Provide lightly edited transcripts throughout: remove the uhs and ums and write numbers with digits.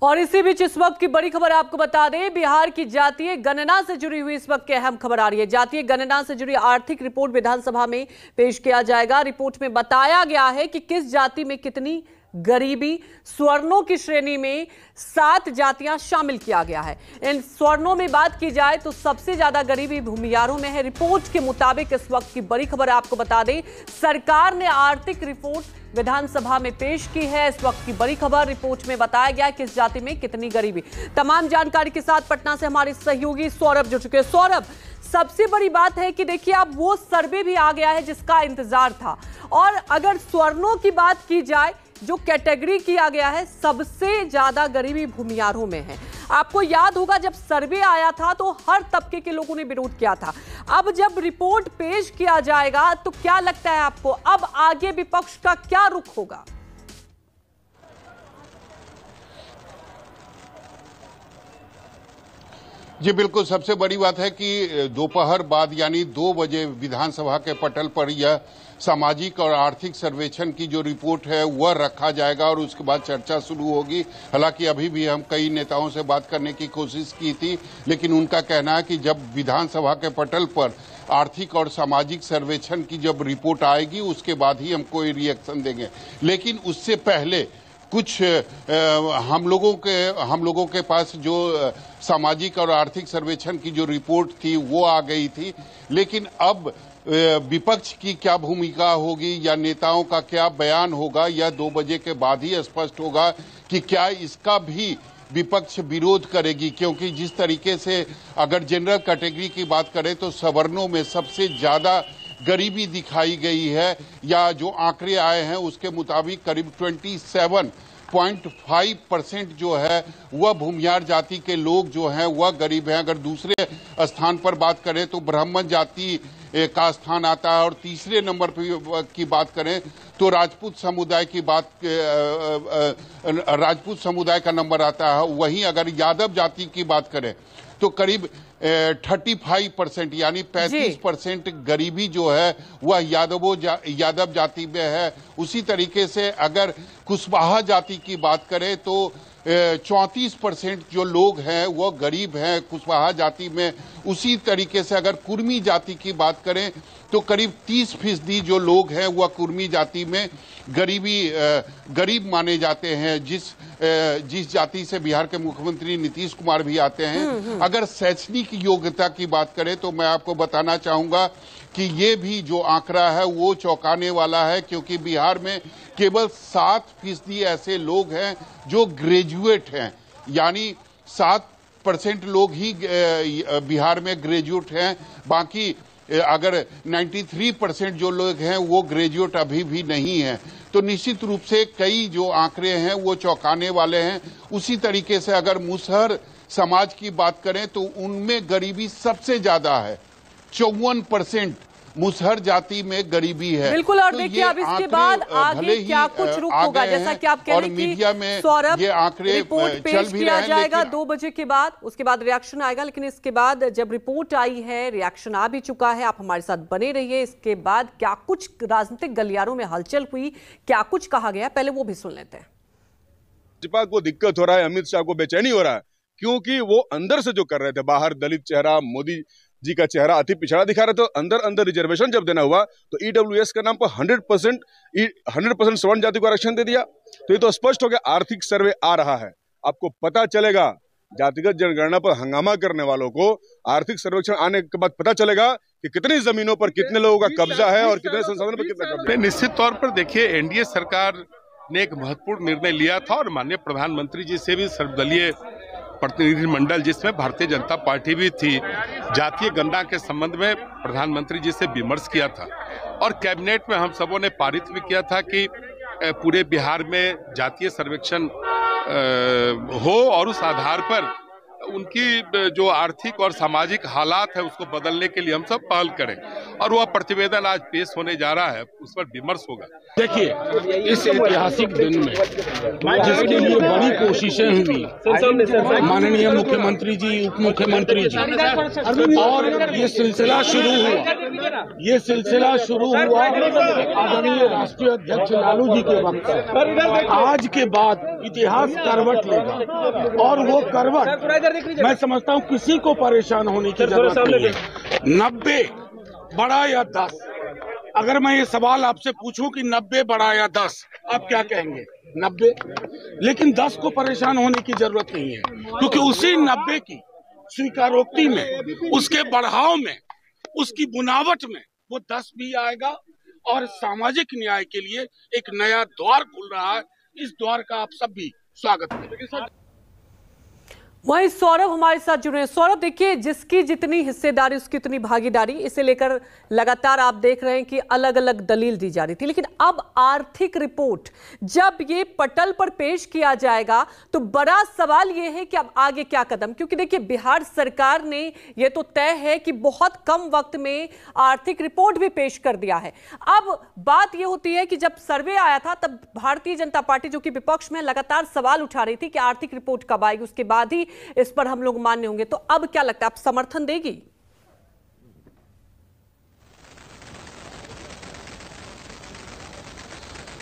और इसी बीच इस वक्त की बड़ी खबर आपको बता दें, बिहार की जातीय गणना से जुड़ी हुई इस वक्त की अहम खबर आ रही है। जातीय गणना से जुड़ी आर्थिक रिपोर्ट विधानसभा में पेश किया जाएगा। रिपोर्ट में बताया गया है कि किस जाति में कितनी गरीबी। स्वर्णों की श्रेणी में 7 जातियां शामिल किया गया है। इन स्वर्णों में बात की जाए तो सबसे ज्यादा गरीबी भूमियारों में है। रिपोर्ट के मुताबिक इस वक्त की बड़ी खबर आपको बता दें, सरकार ने आर्थिक रिपोर्ट विधानसभा में पेश की है। इस वक्त की बड़ी खबर, रिपोर्ट में बताया गया किस जाति में कितनी गरीबी। तमाम जानकारी के साथ पटना से हमारे सहयोगी सौरभ जुड़ चुके हैं। सौरभ, सबसे बड़ी बात है कि देखिए अब वो सर्वे भी आ गया है जिसका इंतजार था, और अगर स्वर्णों की बात की जाए, जो कैटेगरी किया गया है, सबसे ज्यादा गरीबी भूमियारों में है। आपको याद होगा जब सर्वे आया था तो हर तबके के लोगों ने विरोध किया था। अब जब रिपोर्ट पेश किया जाएगा तो क्या लगता है आपको, अब आगे विपक्ष का क्या रुख होगा? जी बिल्कुल, सबसे बड़ी बात है कि दोपहर बाद यानी 2 बजे विधानसभा के पटल पर यह सामाजिक और आर्थिक सर्वेक्षण की जो रिपोर्ट है वह रखा जाएगा और उसके बाद चर्चा शुरू होगी। हालांकि अभी भी हम कई नेताओं से बात करने की कोशिश की थी, लेकिन उनका कहना है कि जब विधानसभा के पटल पर आर्थिक और सामाजिक सर्वेक्षण की जब रिपोर्ट आएगी उसके बाद ही हम कोई रिएक्शन देंगे। लेकिन उससे पहले कुछ हम लोगों के पास जो सामाजिक और आर्थिक सर्वेक्षण की जो रिपोर्ट थी वो आ गई थी, लेकिन अब विपक्ष की क्या भूमिका होगी या नेताओं का क्या बयान होगा, यह 2 बजे के बाद ही स्पष्ट होगा कि क्या इसका भी विपक्ष विरोध करेगी। क्योंकि जिस तरीके से अगर जनरल कैटेगरी की बात करें तो सवर्णों में सबसे ज्यादा गरीबी दिखाई गई है, या जो आंकड़े आए हैं उसके मुताबिक करीब 27.5% जो है वह भूमियार जाति के लोग जो हैं वह गरीब हैं। अगर दूसरे स्थान पर बात करें तो ब्राह्मण जाति का स्थान आता है, और तीसरे नंबर की बात करें तो राजपूत समुदाय का नंबर आता है। वहीं अगर यादव जाति की बात करें तो करीब 35% यानी 35% गरीबी जो है वह यादव जाति में है। उसी तरीके से अगर कुशवाहा जाति की बात करें तो 34% जो लोग हैं वो गरीब हैं कुशवाहा जाति में। उसी तरीके से अगर कुर्मी जाति की बात करें तो करीब 30% जो लोग हैं वह कुर्मी जाति में गरीब माने जाते हैं, जिस जाति से बिहार के मुख्यमंत्री नीतीश कुमार भी आते हैं। अगर शैक्षणिक योग्यता की बात करें तो मैं आपको बताना चाहूंगा कि ये भी जो आंकड़ा है वो चौंकाने वाला है, क्योंकि बिहार में केवल 7% ऐसे लोग हैं जो ग्रेजुएट हैं, यानी 7% लोग ही बिहार में ग्रेजुएट हैं। बाकी अगर 93% जो लोग हैं वो ग्रेजुएट अभी भी नहीं हैं। तो निश्चित रूप से कई जो आंकड़े हैं वो चौंकाने वाले हैं। उसी तरीके से अगर मुसहर समाज की बात करें तो उनमें गरीबी सबसे ज्यादा है, 54% मुसहर जाति में गरीबी है। बिल्कुल, और तो देखिए अब इसके बाद आगे क्या कुछ रुख होगा, जैसा कि आप कह रहे हैं कि सौरभ, ये आंकड़े रिपोर्ट पेश किया जाएगा 2 बजे के बाद, उसके बाद रिएक्शन आएगा। लेकिन इसके बाद जब रिपोर्ट आई है, रिएक्शन आ भी चुका है, आप हमारे साथ बने रहिए। इसके बाद क्या कुछ राजनीतिक गलियारों में हलचल हुई, क्या कुछ कहा गया, पहले वो भी सुन लेते हैं। भाजपा को दिक्कत हो रहा है, अमित शाह को बेचैनी हो रहा है, क्योंकि वो अंदर से जो कर रहे थे, बाहर दलित चेहरा, मोदी जी का चेहरा अति पिछड़ा दिखा रहे थे, अंदर रिजर्वेशन जब देना हुआ तो ईडब्ल्यूएस के नाम पर 100% सवर्ण जाति को आरक्षण दे दिया। तो ये तो स्पष्ट हो गया, आर्थिक सर्वे आ रहा है, आपको पता चलेगा। जातिगत जनगणना पर हंगामा करने वालों को आर्थिक सर्वेक्षण आने के बाद पता चलेगा कि कितनी जमीनों पर कितने लोगों का कब्जा है और कितने संसाधनों पर कितना कब्जा है। निश्चित तौर पर देखिए, एनडीए सरकार ने एक महत्वपूर्ण निर्णय लिया था और माननीय प्रधानमंत्री जी से भी सर्वदलीय प्रतिनिधिमंडल, जिसमें भारतीय जनता पार्टी भी थी, जातीय गणना के संबंध में प्रधानमंत्री जी से विमर्श किया था, और कैबिनेट में हम सबों ने पारित भी किया था कि पूरे बिहार में जातीय सर्वेक्षण हो और उस आधार पर उनकी जो आर्थिक और सामाजिक हालात है उसको बदलने के लिए हम सब पहल करें, और वह प्रतिवेदन आज पेश होने जा रहा है, उस पर विमर्श होगा। देखिए, इस ऐतिहासिक दिन में जिसके लिए बड़ी कोशिशें हुई, माननीय मुख्यमंत्री जी, उप मुख्यमंत्री जी, और ये सिलसिला शुरू हुआ ये सिलसिला शुरू हुआ आदरणीय राष्ट्रीय अध्यक्ष लालू जी के वक्त से। आज के बाद इतिहास करवट लेगा और वो करवट मैं समझता हूँ किसी को परेशान होने की जरूरत नहीं है। 90 बड़ा या 10, अगर मैं ये सवाल आपसे पूछूं कि 90 बड़ा या 10, आप क्या कहेंगे? 90। लेकिन 10 को परेशान होने की जरूरत नहीं है, क्योंकि उसी 90 की स्वीकारोक्ति में, उसके बढ़ाव में, उसकी बुनावट में वो 10 भी आएगा और सामाजिक न्याय के लिए एक नया द्वार खुल रहा है। इस द्वार का आप सब भी स्वागत करें। वहीं सौरभ हमारे साथ जुड़े हैं। सौरभ, देखिए, जिसकी जितनी हिस्सेदारी उसकी उतनी भागीदारी, इसे लेकर लगातार आप देख रहे हैं कि अलग अलग दलील दी जा रही थी, लेकिन अब आर्थिक रिपोर्ट जब ये पटल पर पेश किया जाएगा तो बड़ा सवाल ये है कि अब आगे क्या कदम, क्योंकि देखिए बिहार सरकार ने ये तो तय है कि बहुत कम वक्त में आर्थिक रिपोर्ट भी पेश कर दिया है। अब बात ये होती है कि जब सर्वे आया था तब भारतीय जनता पार्टी, जो कि विपक्ष में, लगातार सवाल उठा रही थी कि आर्थिक रिपोर्ट कब आएगी, उसके बाद ही इस पर हम लोग मान्य होंगे। तो अब क्या लगता है, आप समर्थन देगी?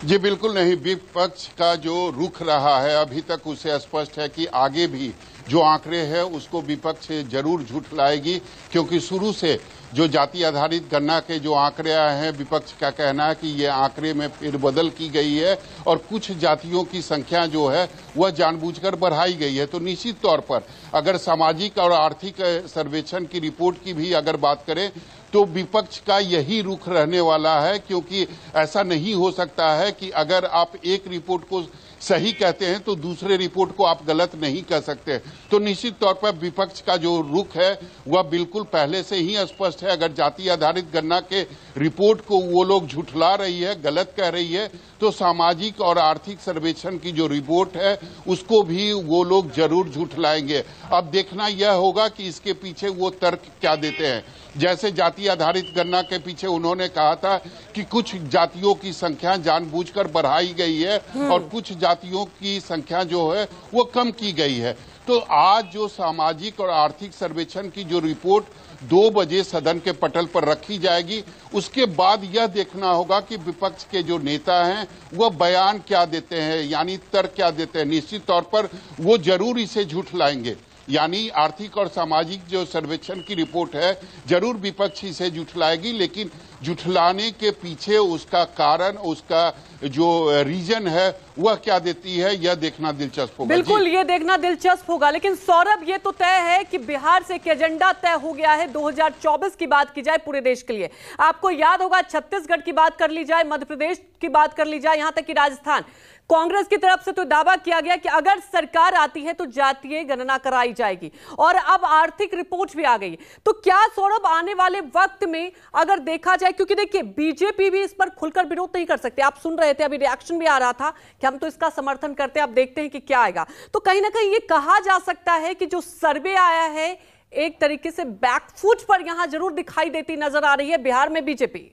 जी बिल्कुल नहीं। विपक्ष का जो रुख रहा है अभी तक उसे स्पष्ट है कि आगे भी जो आंकड़े हैं उसको विपक्ष जरूर झुठलाएगी, क्योंकि शुरू से जो जाति आधारित गणना के जो आंकड़े आए हैं, विपक्ष का कहना है कि ये आंकड़े में फेरबदल की गई है और कुछ जातियों की संख्या जो है वह जानबूझकर बढ़ाई गई है। तो निश्चित तौर पर अगर सामाजिक और आर्थिक सर्वेक्षण की रिपोर्ट की भी अगर बात करें तो विपक्ष का यही रुख रहने वाला है, क्योंकि ऐसा नहीं हो सकता है कि अगर आप एक रिपोर्ट को सही कहते हैं तो दूसरे रिपोर्ट को आप गलत नहीं कह सकते। तो निश्चित तौर पर विपक्ष का जो रुख है वह बिल्कुल पहले से ही स्पष्ट है। अगर जाति आधारित गणना के रिपोर्ट को वो लोग झुठला रही है, गलत कह रही है, तो सामाजिक और आर्थिक सर्वेक्षण की जो रिपोर्ट है उसको भी वो लोग जरूर झुठलाएंगे। अब देखना यह होगा कि इसके पीछे वो तर्क क्या देते हैं। जैसे जाति आधारित गणना के पीछे उन्होंने कहा था कि कुछ जातियों की संख्या जानबूझकर बढ़ाई गई है और कुछ जातियों की संख्या जो है वो कम की गई है। तो आज जो सामाजिक और आर्थिक सर्वेक्षण की जो रिपोर्ट 2 बजे सदन के पटल पर रखी जाएगी, उसके बाद यह देखना होगा कि विपक्ष के जो नेता हैं वह बयान क्या देते हैं, यानी तर्क क्या देते हैं। निश्चित तौर पर वो जरूर इसे झुठलाएंगे, यानी आर्थिक और सामाजिक जो सर्वेक्षण की रिपोर्ट है जरूर विपक्ष इसे झुठलाएगी, लेकिन झुठलाने के पीछे उसका कारण, उसका जो रीजन है वह क्या देती है, यह देखना दिलचस्प होगा। बिल्कुल, ये देखना दिलचस्प होगा। लेकिन सौरभ, ये तो तय है कि बिहार से एक एजेंडा तय हो गया है। 2024 की बात की जाए पूरे देश के लिए, आपको याद होगा छत्तीसगढ़ की बात कर ली जाए, मध्य प्रदेश की बात कर ली जाए, यहां तक कि राजस्थान, कांग्रेस की तरफ से तो दावा किया गया कि अगर सरकार आती है तो जातीय गणना कराई जाएगी, और अब आर्थिक रिपोर्ट भी आ गई। तो क्या सौरभ आने वाले वक्त में अगर देखा जाए, क्योंकि देखिए बीजेपी भी इस पर खुलकर विरोध नहीं कर सकते, आप सुन रहे थे अभी रिएक्शन भी आ रहा था कि हम तो इसका समर्थन करते हैं, अब देखते हैं कि क्या आएगा। तो कहीं ना कहीं ये कहा जा सकता है कि जो सर्वे आया है एक तरीके से बैकफुट पर यहां जरूर दिखाई देती नजर आ रही है बिहार में बीजेपी।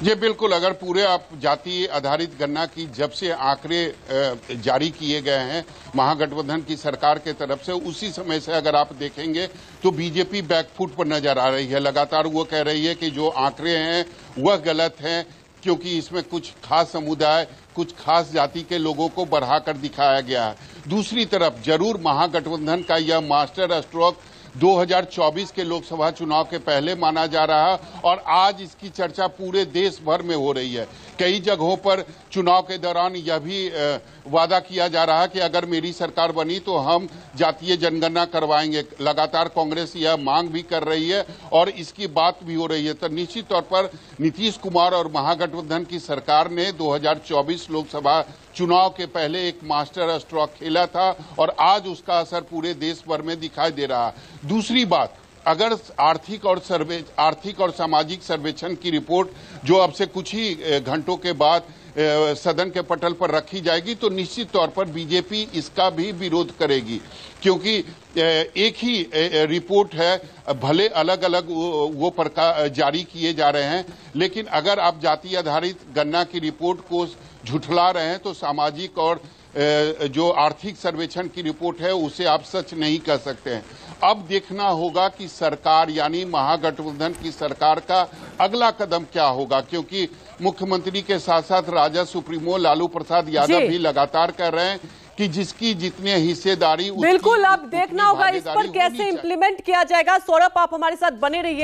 जी बिल्कुल, अगर पूरे आप जाति आधारित गणना की जब से आंकड़े जारी किए गए हैं महागठबंधन की सरकार के तरफ से, उसी समय से अगर आप देखेंगे तो बीजेपी बैकफुट पर नजर आ रही है। लगातार वो कह रही है कि जो आंकड़े हैं वह गलत हैं, क्योंकि इसमें कुछ खास समुदाय, कुछ खास जाति के लोगों को बढ़ाकर दिखाया गया है। दूसरी तरफ जरूर महागठबंधन का यह मास्टर स्ट्रोक 2024 के लोकसभा चुनाव के पहले माना जा रहा है, और आज इसकी चर्चा पूरे देश भर में हो रही है। कई जगहों पर चुनाव के दौरान यह भी वादा किया जा रहा है कि अगर मेरी सरकार बनी तो हम जातीय जनगणना करवाएंगे। लगातार कांग्रेस यह मांग भी कर रही है और इसकी बात भी हो रही है। तो निश्चित तौर पर नीतीश कुमार और महागठबंधन की सरकार ने 2024 लोकसभा चुनाव के पहले एक मास्टर स्ट्रोक खेला था और आज उसका असर पूरे देश भर में दिखाई दे रहा है। दूसरी बात, अगर आर्थिक और सामाजिक सर्वेक्षण की रिपोर्ट जो अब से कुछ ही घंटों के बाद सदन के पटल पर रखी जाएगी तो निश्चित तौर पर बीजेपी इसका भी विरोध करेगी, क्योंकि एक ही रिपोर्ट है, भले अलग अलग वो प्रकार जारी किए जा रहे हैं, लेकिन अगर आप जाति आधारित गणना की रिपोर्ट को झुठला रहे हैं तो सामाजिक और जो आर्थिक सर्वेक्षण की रिपोर्ट है उसे आप सच नहीं कह सकते हैं। अब देखना होगा कि सरकार यानी महागठबंधन की सरकार का अगला कदम क्या होगा, क्योंकि मुख्यमंत्री के साथ साथ राजद सुप्रीमो लालू प्रसाद यादव भी लगातार कह रहे हैं कि जिसकी जितने हिस्सेदारी बिल्कुल अब देखना होगा इस पर कैसे इंप्लीमेंट किया जाएगा। सौरभ आप हमारे साथ बने रहिए।